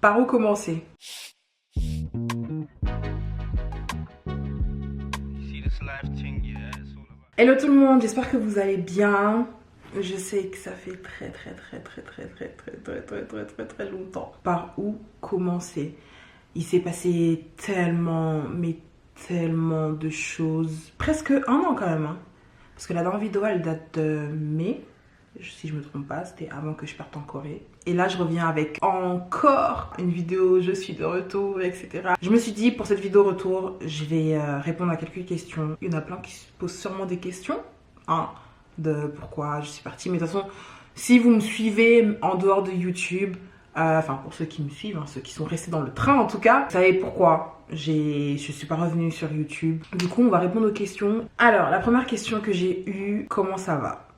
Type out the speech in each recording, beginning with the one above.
Par où commencer? Hello tout le monde, j'espère que vous allez bien. Je sais que ça fait très longtemps. Par où commencer? Il s'est passé tellement, mais tellement de choses. Presque un an quand même, hein. Parce que la dernière vidéo, elle date de mai. Si je me trompe pas, c'était avant que je parte en Corée. Et là, je reviens avec encore une vidéo, je suis de retour, etc. Je me suis dit, pour cette vidéo retour, je vais répondre à quelques questions. Il y en a plein qui se posent sûrement des questions, hein, de pourquoi je suis partie. Mais de toute façon, si vous me suivez en dehors de YouTube, enfin pour ceux qui me suivent, hein, ceux qui sont restés dans le train en tout cas, vous savez pourquoi je suis pas revenue sur YouTube. Du coup, on va répondre aux questions. Alors, la première question que j'ai eue, comment ça va?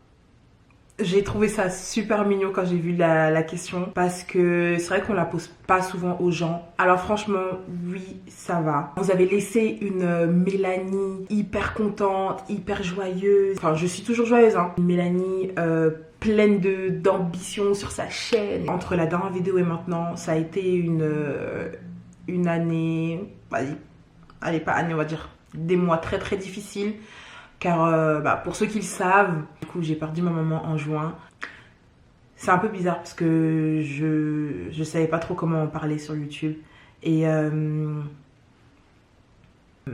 J'ai trouvé ça super mignon quand j'ai vu la question parce que c'est vrai qu'on la pose pas souvent aux gens. Alors franchement, oui, ça va. Vous avez laissé une Mélanie hyper contente, hyper joyeuse. Enfin, je suis toujours joyeuse, hein. Une Mélanie pleine d'ambition sur sa chaîne. Entre la dernière vidéo et maintenant, ça a été une année, vas-y, allez pas année, on va dire des mois très difficiles. Car pour ceux qui le savent, du coup j'ai perdu ma maman en juin. C'est un peu bizarre parce que je savais pas trop comment en parler sur YouTube. Et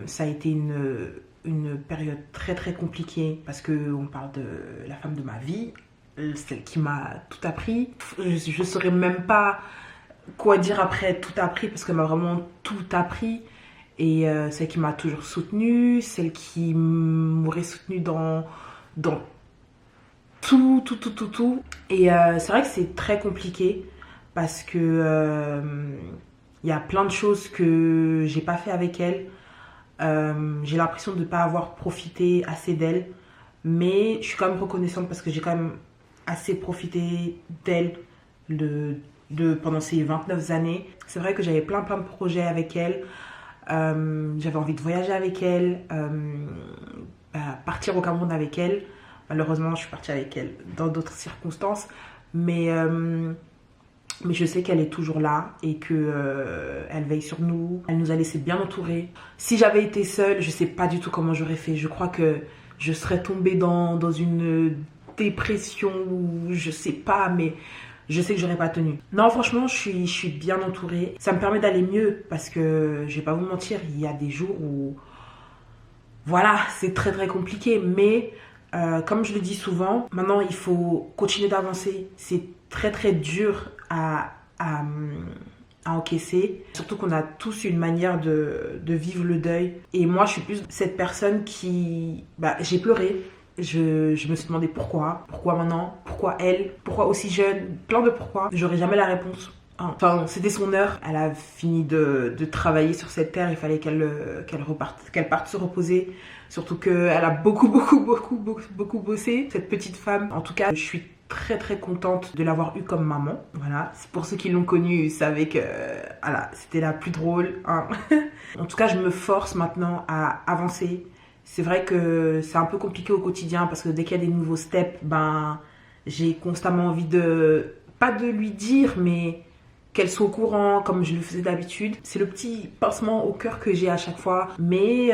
ça a été une période très compliquée parce qu'on parle de la femme de ma vie, celle qui m'a tout appris. Je saurais même pas quoi dire après tout appris parce qu'elle m'a vraiment tout appris. Et celle qui m'a toujours soutenue, celle qui m'aurait soutenue dans tout. Et c'est vrai que c'est très compliqué parce que y a plein de choses que j'ai pas fait avec elle. J'ai l'impression de ne pas avoir profité assez d'elle. Mais je suis quand même reconnaissante parce que j'ai quand même assez profité d'elle pendant ces 29 années. C'est vrai que j'avais plein de projets avec elle. J'avais envie de voyager avec elle, partir au Cameroun avec elle. Malheureusement, je suis partie avec elle dans d'autres circonstances, mais je sais qu'elle est toujours là et que elle veille sur nous. Elle nous a laissé bien entourés. Si j'avais été seule, je sais pas du tout comment j'aurais fait. Je crois que je serais tombée dans une dépression ou je sais pas, mais je sais que j'aurais pas tenu. Non, franchement, je suis bien entourée. Ça me permet d'aller mieux parce que je vais pas vous mentir, il y a des jours où voilà, c'est très compliqué. Mais comme je le dis souvent, maintenant il faut continuer d'avancer. C'est très dur à encaisser. Surtout qu'on a tous une manière de vivre le deuil. Et moi, je suis plus cette personne qui... j'ai pleuré. Je me suis demandé pourquoi maintenant, pourquoi elle, pourquoi aussi jeune, plein de pourquoi. J'aurais jamais la réponse. Enfin, c'était son heure. Elle a fini de travailler sur cette terre. Il fallait qu'elle parte se reposer. Surtout qu'elle a beaucoup bossé, cette petite femme. En tout cas, je suis très contente de l'avoir eue comme maman. Voilà. Pour ceux qui l'ont connue, ils savaient que voilà, c'était la plus drôle, hein. En tout cas, je me force maintenant à avancer. C'est vrai que c'est un peu compliqué au quotidien parce que dès qu'il y a des nouveaux steps, j'ai constamment envie pas de lui dire, mais qu'elle soit au courant comme je le faisais d'habitude. C'est le petit pincement au cœur que j'ai à chaque fois. Mais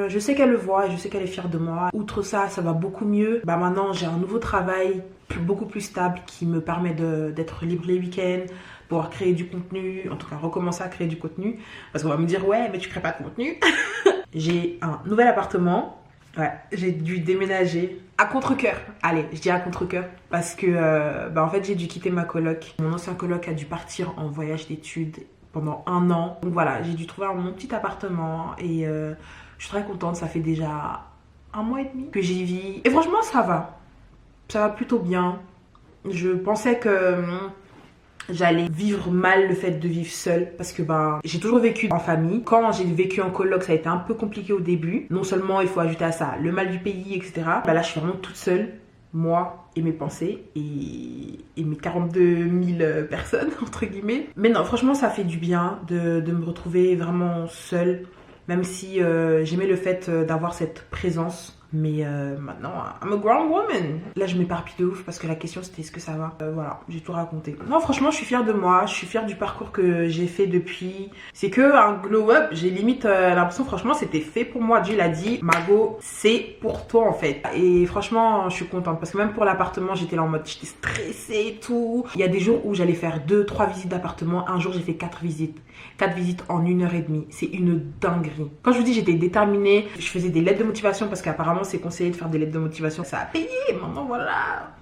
je sais qu'elle le voit et je sais qu'elle est fière de moi. Outre ça, ça va beaucoup mieux. Maintenant, j'ai un nouveau travail beaucoup plus stable qui me permet d'être libre les week-ends, pouvoir créer du contenu, en tout cas recommencer à créer du contenu. Parce qu'on va me dire, ouais, mais tu crées pas de contenu. J'ai un nouvel appartement. Ouais, j'ai dû déménager à contre-cœur. Allez, je dis à contre-cœur parce que en fait, j'ai dû quitter ma coloc. Mon ancien coloc a dû partir en voyage d'études pendant 1 an. Donc voilà, j'ai dû trouver mon petit appartement et je suis très contente. Ça fait déjà 1 mois et demi que j'y vis. Et franchement, ça va. Ça va plutôt bien. Je pensais que j'allais vivre mal le fait de vivre seule parce que j'ai toujours vécu en famille. Quand j'ai vécu en coloc, ça a été un peu compliqué au début. Non seulement il faut ajouter à ça le mal du pays, etc. Là, je suis vraiment toute seule, moi et mes pensées et mes 42 000 personnes, entre guillemets. Mais non, franchement, ça fait du bien de me retrouver vraiment seule, même si j'aimais le fait d'avoir cette présence Mais maintenant, I'm a grown woman. Là, je m'éparpille de ouf parce que la question c'était est-ce que ça va. Voilà, j'ai tout raconté. Non, franchement, je suis fière de moi. Je suis fière du parcours que j'ai fait depuis. C'est que un glow up. J'ai limite l'impression, franchement, c'était fait pour moi. Dieu l'a dit, Margot, c'est pour toi en fait. Et franchement, je suis contente parce que même pour l'appartement, j'étais là en mode, j'étais stressée et tout. Il y a des jours où j'allais faire 2-3 visites d'appartement. Un jour, j'ai fait 4 visites. 4 visites en 1h30. C'est une dinguerie. Quand je vous dis, j'étais déterminée. Je faisais des lettres de motivation parce qu'apparemment, c'est conseillé de faire des lettres de motivation. Ça a payé. Maintenant, voilà.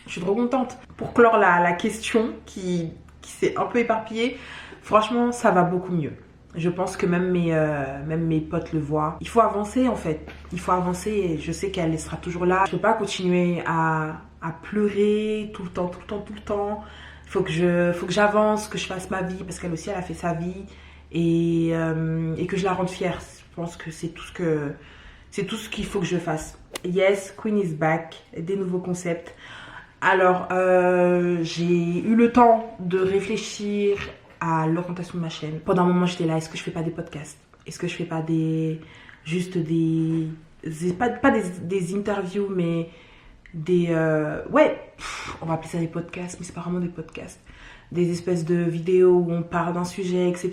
Je suis trop contente. Pour clore la question qui s'est un peu éparpillée, franchement, ça va beaucoup mieux. Je pense que même mes potes le voient. Il faut avancer en fait. Il faut avancer et je sais qu'elle sera toujours là. Je peux pas continuer à pleurer tout le temps. Il faut que j'avance, que je fasse ma vie parce qu'elle aussi elle a fait sa vie et que je la rende fière. Je pense que c'est tout ce qu'il faut que je fasse. Yes, Queen is back. Des nouveaux concepts. Alors, j'ai eu le temps de réfléchir à l'orientation de ma chaîne. Pendant un moment, j'étais là, est-ce que je fais pas des podcasts? Est-ce que je fais pas des interviews, mais on va appeler ça des podcasts, mais c'est pas vraiment des podcasts. Des espèces de vidéos où on parle d'un sujet, etc.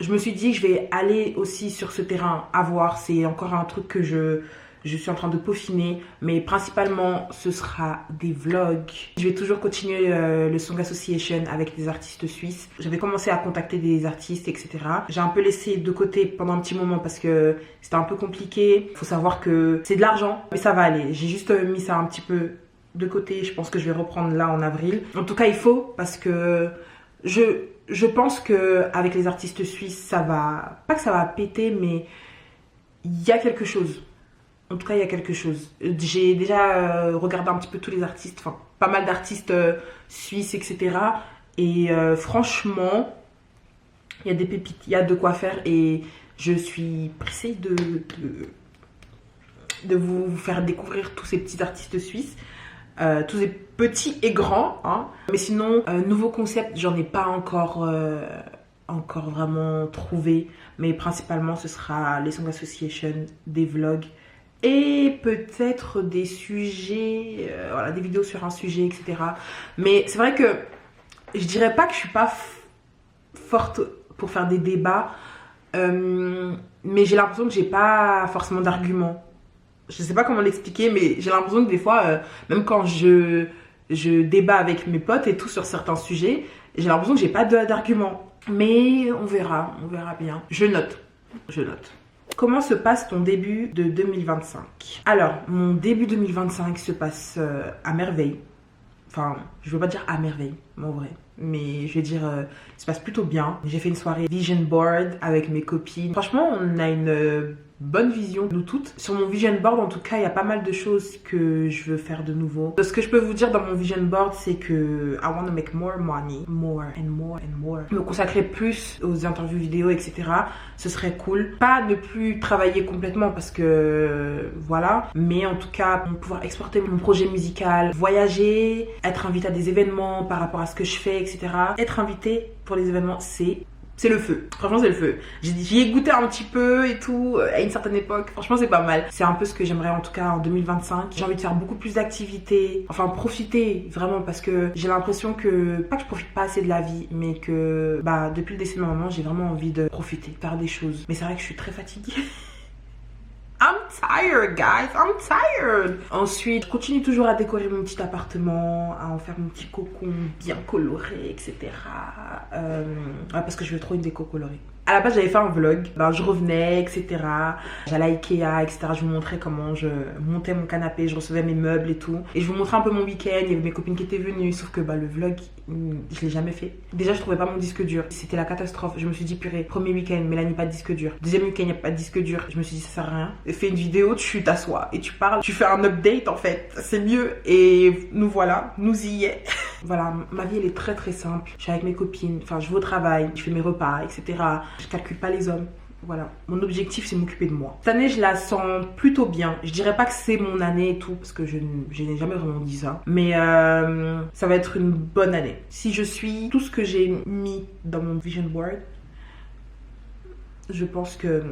Je me suis dit que je vais aller aussi sur ce terrain, à voir. C'est encore un truc que je suis en train de peaufiner, mais principalement ce sera des vlogs. Je vais toujours continuer le Song Association avec des artistes suisses. J'avais commencé à contacter des artistes, etc. J'ai un peu laissé de côté pendant un petit moment parce que c'était un peu compliqué. Il faut savoir que c'est de l'argent, mais ça va aller. J'ai juste mis ça un petit peu de côté. Je pense que je vais reprendre là en avril. En tout cas, il faut parce que je pense que avec les artistes suisses, ça va... Pas que ça va péter, mais il y a quelque chose. En tout cas, il y a quelque chose. J'ai déjà regardé un petit peu tous les artistes, enfin, pas mal d'artistes suisses, etc. Et franchement, il y a des pépites, il y a de quoi faire. Et je suis pressée de vous faire découvrir tous ces petits artistes suisses. Tous ces petits et grands. Hein. Mais sinon, nouveau concept, j'en ai pas encore vraiment trouvé. Mais principalement, ce sera les Song Association, des vlogs. Et peut-être des sujets, des vidéos sur un sujet, etc. Mais c'est vrai que je dirais pas que je suis pas forte pour faire des débats, mais j'ai l'impression que j'ai pas forcément d'arguments. Je sais pas comment l'expliquer, mais j'ai l'impression que des fois, même quand je débat avec mes potes et tout sur certains sujets, j'ai l'impression que j'ai pas d'arguments. Mais on verra bien. Je note. Comment se passe ton début de 2025? Alors, mon début 2025 se passe à merveille. Enfin, je veux pas dire à merveille, en vrai. Mais je vais dire, il se passe plutôt bien. J'ai fait une soirée vision board avec mes copines. Franchement, on a une bonne vision, nous toutes. Sur mon vision board, en tout cas, il y a pas mal de choses que je veux faire de nouveau. Ce que je peux vous dire dans mon vision board, c'est que I want to make more money. More and more and more. Me consacrer plus aux interviews vidéo, etc. Ce serait cool. Pas ne plus travailler complètement parce que voilà. Mais en tout cas, pouvoir exporter mon projet musical, voyager, être invité à des événements par rapport à ce que je fais, etc. Être invité pour les événements, c'est le feu. Franchement, c'est le feu. J'y ai goûté un petit peu et tout à une certaine époque. Franchement, c'est pas mal. C'est un peu ce que j'aimerais en tout cas en 2025. J'ai envie de faire beaucoup plus d'activités. Enfin, profiter vraiment parce que j'ai l'impression que, pas que je profite pas assez de la vie, mais que depuis le décès de ma maman, j'ai vraiment envie de profiter, faire des choses. Mais c'est vrai que je suis très fatiguée. I'm tired, guys. I'm tired. Ensuite, je continue toujours à décorer mon petit appartement, à en faire mon petit cocon bien coloré, etc. Parce que je veux trop une déco colorée. À la base, j'avais fait un vlog. Je revenais, etc. J'allais à Ikea, etc. Je vous montrais comment je montais mon canapé, je recevais mes meubles et tout. Et je vous montrais un peu mon week-end. Il y avait mes copines qui étaient venues. Sauf que le vlog, je l'ai jamais fait. Déjà, je trouvais pas mon disque dur. C'était la catastrophe. Je me suis dit, purée, premier week-end, Mélanie, pas de disque dur. Deuxième week-end, il n'y a pas de disque dur. Je me suis dit, ça sert à rien. Fais une vidéo, tu t'assois et tu parles. Tu fais un update en fait. C'est mieux. Et nous voilà, nous y est. Voilà, ma vie elle est très très simple. Je suis avec mes copines, enfin je vais au travail, je fais mes repas, etc. Je calcule pas les hommes. Voilà, mon objectif c'est m'occuper de moi. Cette année je la sens plutôt bien. Je dirais pas que c'est mon année et tout parce que je n'ai jamais vraiment dit ça. Mais ça va être une bonne année. Si je suis tout ce que j'ai mis dans mon vision board, je pense que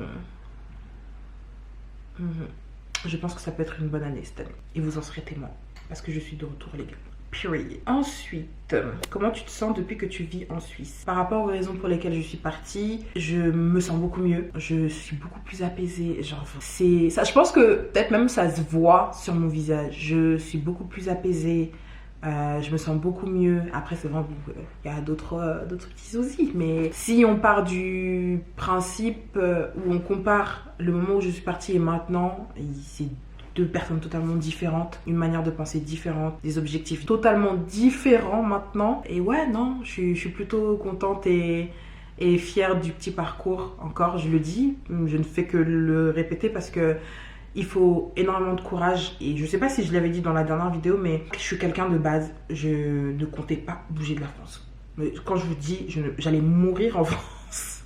Je pense que ça peut être une bonne année cette année. Et vous en serez témoin. Parce que je suis de retour, les gars. Period. Ensuite, comment tu te sens depuis que tu vis en Suisse? Par rapport aux raisons pour lesquelles je suis partie, je me sens beaucoup mieux. Je suis beaucoup plus apaisée. Genre, c'est ça. Je pense que peut-être même ça se voit sur mon visage. Je suis beaucoup plus apaisée. Je me sens beaucoup mieux. Après, c'est vrai, il y a d'autres petits soucis. Mais si on part du principe où on compare le moment où je suis partie et maintenant, c'est deux personnes totalement différentes, une manière de penser différente, des objectifs totalement différents maintenant. Et ouais, non, je suis plutôt contente et fière du petit parcours. Encore, je le dis, je ne fais que le répéter parce que il faut énormément de courage. Et je sais pas si je l'avais dit dans la dernière vidéo, mais je suis quelqu'un de base. Je ne comptais pas bouger de la France. Mais quand je vous dis, j'allais mourir en France.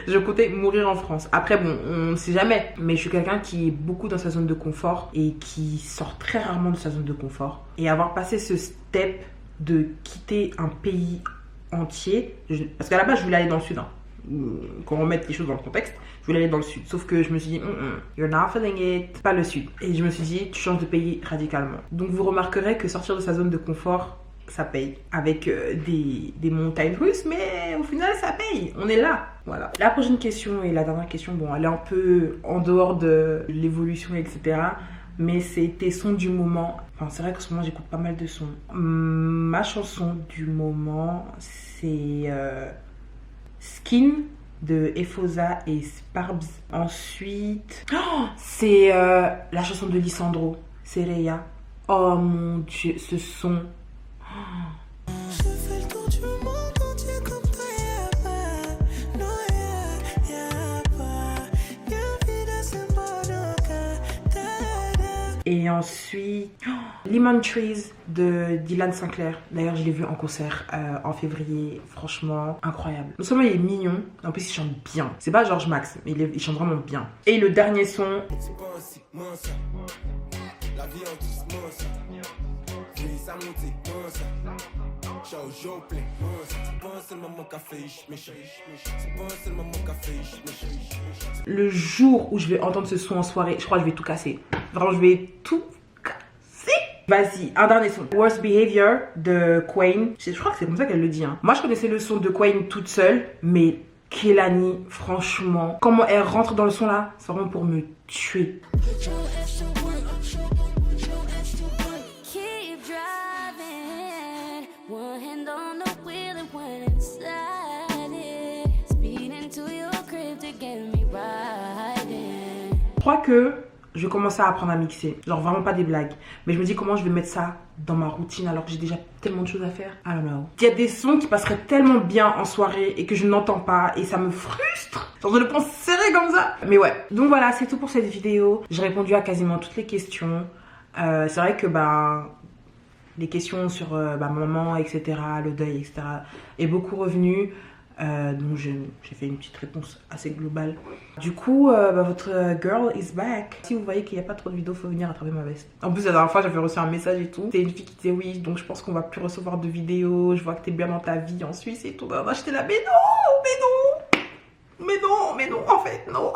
Je comptais mourir en France. Après, bon, on ne sait jamais. Mais je suis quelqu'un qui est beaucoup dans sa zone de confort et qui sort très rarement de sa zone de confort. Et avoir passé ce step de quitter un pays entier, parce qu'à la base, je voulais aller dans le sud. Qu'on remette les choses dans le contexte, je voulais aller dans le sud. Sauf que je me suis dit, you're not feeling it. Pas le sud. Et je me suis dit, tu changes de pays radicalement. Donc vous remarquerez que sortir de sa zone de confort, ça paye. Avec des montagnes russes, mais au final, ça paye. On est là. Voilà. La prochaine question et la dernière question, bon, elle est un peu en dehors de l'évolution, etc. Mais c'est tes sons du moment. Enfin, c'est vrai qu'en ce moment, j'écoute pas mal de sons. Ma chanson du moment, c'est Skin de Efosa et Sparbs. Ensuite, c'est la chanson de Lisandro, Sereia. Oh mon Dieu, ce son. Et ensuite, Lemon Trees de Dylan Sinclair. D'ailleurs, je l'ai vu en concert en février. Franchement, incroyable. Non seulement il est mignon, en plus il chante bien. C'est pas George Max, mais il chante vraiment bien. Et le dernier son... Le jour où je vais entendre ce son en soirée, je crois que je vais tout casser. Vraiment, je vais tout casser. Vas-y, un dernier son. Worst Behavior de Queen. Je crois que c'est comme ça qu'elle le dit. Moi, je connaissais le son de Queen toute seule, mais Kehlani, franchement, comment elle rentre dans le son là, c'est vraiment pour me tuer. Je crois que je vais commencer à apprendre à mixer. Genre vraiment pas des blagues. Mais je me dis comment je vais mettre ça dans ma routine alors que j'ai déjà tellement de choses à faire. I don't know. Il y a des sons qui passeraient tellement bien en soirée et que je n'entends pas et ça me frustre. Genre je le pense serré comme ça. Mais ouais. Donc voilà, c'est tout pour cette vidéo. J'ai répondu à quasiment toutes les questions. C'est vrai que les questions sur ma maman, etc., le deuil, etc., est beaucoup revenu. Donc j'ai fait une petite réponse assez globale. Du coup, votre girl is back. Si vous voyez qu'il n'y a pas trop de vidéos, faut venir attraper ma veste. En plus, la dernière fois, j'avais reçu un message et tout. C'était une fille qui disait oui, donc je pense qu'on va plus recevoir de vidéos. Je vois que t'es bien dans ta vie en Suisse et tout. J'étais là, mais non, en fait, non.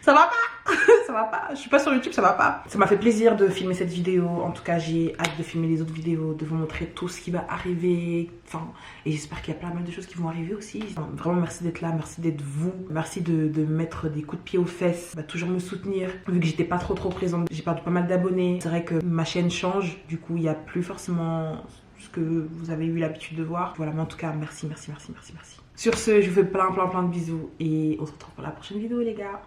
Ça va pas. Ça va pas. Je suis pas sur YouTube, ça va pas. Ça m'a fait plaisir de filmer cette vidéo. En tout cas, j'ai hâte de filmer les autres vidéos, de vous montrer tout ce qui va arriver. Enfin, et j'espère qu'il y a plein de choses qui vont arriver aussi. Enfin, vraiment, merci d'être là, merci d'être vous. Merci de mettre des coups de pied aux fesses, toujours me soutenir. Vu que j'étais pas trop présente, j'ai perdu pas mal d'abonnés. C'est vrai que ma chaîne change. Du coup, il n'y a plus forcément ce que vous avez eu l'habitude de voir. Voilà, mais en tout cas, merci. Sur ce, je vous fais plein de bisous. Et on se retrouve pour la prochaine vidéo, les gars.